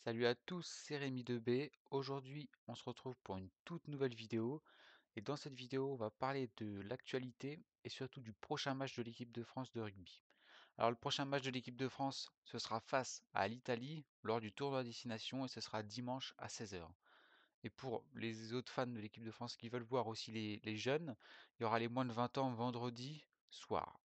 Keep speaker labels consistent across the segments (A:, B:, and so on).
A: Salut à tous, c'est Rémi de B. Aujourd'hui, on se retrouve pour une toute nouvelle vidéo. Et dans cette vidéo, on va parler de l'actualité et surtout du prochain match de l'équipe de France de rugby. Alors, le prochain match de l'équipe de France, ce sera face à l'Italie lors du tournoi à destination et ce sera dimanche à 16h. Et pour les autres fans de l'équipe de France qui veulent voir aussi les jeunes, il y aura les moins de 20 ans vendredi soir.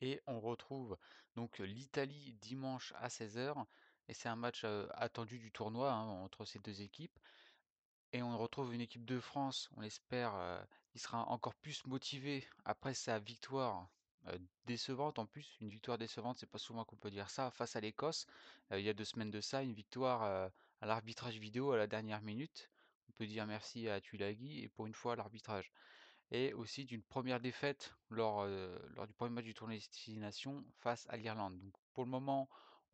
A: Et on retrouve donc l'Italie dimanche à 16h. Et c'est un match attendu du tournoi entre ces deux équipes. Et on retrouve une équipe de France, on espère, qui sera encore plus motivée après sa victoire décevante. En plus, une victoire décevante, c'est pas souvent qu'on peut dire ça, face à l'Écosse. Il y a 2 semaines de ça, une victoire à l'arbitrage vidéo à la dernière minute. On peut dire merci à Tulagi et pour une fois à l'arbitrage et aussi d'une première défaite lors du premier match du tournoi destination face à l'Irlande. Donc pour le moment,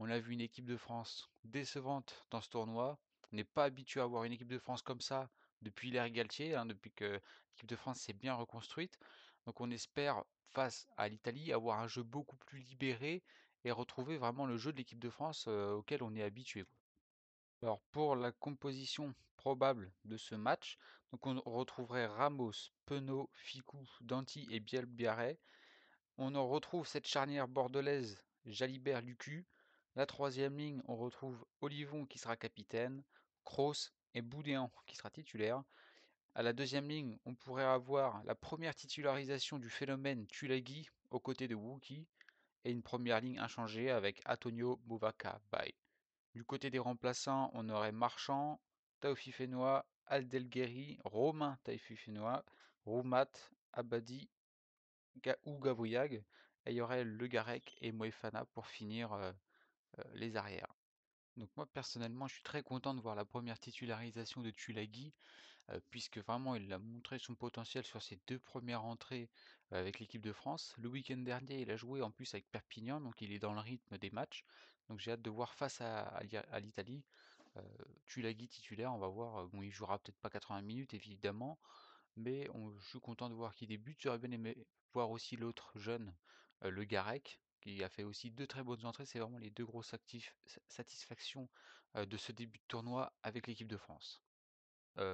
A: on a vu une équipe de France décevante dans ce tournoi. On n'est pas habitué à voir une équipe de France comme ça depuis l'ère Galtier, depuis que l'équipe de France s'est bien reconstruite. Donc on espère, face à l'Italie, avoir un jeu beaucoup plus libéré et retrouver vraiment le jeu de l'équipe de France auquel on est habitué. Alors pour la composition probable de ce match, donc on retrouverait Ramos, Penaud, Ficou, Danty et Bielbiarré. On en retrouve cette charnière bordelaise Jalibert-Lucu. La troisième ligne, on retrouve Olivon qui sera capitaine, Kroos et Boudéan qui sera titulaire. À la deuxième ligne, on pourrait avoir la première titularisation du phénomène Tulagi aux côtés de Wookie et une première ligne inchangée avec Antonio Mouvaka Bay. Du côté des remplaçants, on aurait Marchand, Taofifénois, Aldelgueri, Romain Taofifénois, Roumat, Abadi ou Gavouillag. Et il y aurait Le Garec et Moefana pour finir les arrières. Donc moi personnellement, je suis très content de voir la première titularisation de Tulagi, puisque vraiment il a montré son potentiel sur ses 2 premières entrées avec l'équipe de France. Le week-end dernier, il a joué en plus avec Perpignan, donc il est dans le rythme des matchs. Donc j'ai hâte de voir face à l'Italie. Tulagi titulaire, on va voir. Bon, il jouera peut-être pas 80 minutes évidemment, mais je suis content de voir qu'il débute. J'aurais bien aimé voir aussi l'autre jeune, le Garec, qui a fait aussi 2 très bonnes entrées. C'est vraiment les 2 grosses satisfactions de ce début de tournoi avec l'équipe de France.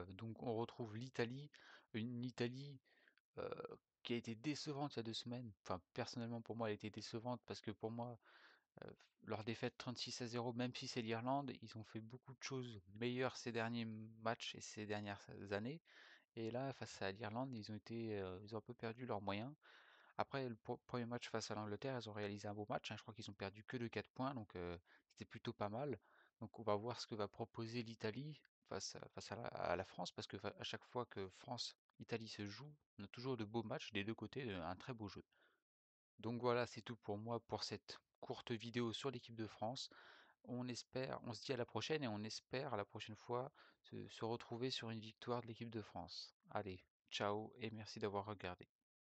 A: Donc on retrouve l'Italie, une Italie euh, qui a été décevante il y a 2 semaines. Enfin, personnellement pour moi, elle a été décevante parce que pour moi, euh, leur défaite 36-0, même si c'est l'Irlande, ils ont fait beaucoup de choses meilleures ces derniers matchs et ces dernières années. Et là, face à l'Irlande, ils ont un peu perdu leurs moyens. Après, le premier match face à l'Angleterre, ils ont réalisé un beau match, je crois qu'ils ont perdu que de 4 points, donc c'était plutôt pas mal. Donc on va voir ce que va proposer l'Italie face à la France, parce que à chaque fois que France-Italie se joue, on a toujours de beaux matchs des deux côtés, un très beau jeu. Donc voilà, c'est tout pour moi pour cette courte vidéo sur l'équipe de France. On se dit à la prochaine et on espère la prochaine fois se retrouver sur une victoire de l'équipe de France. Allez, ciao et merci d'avoir regardé.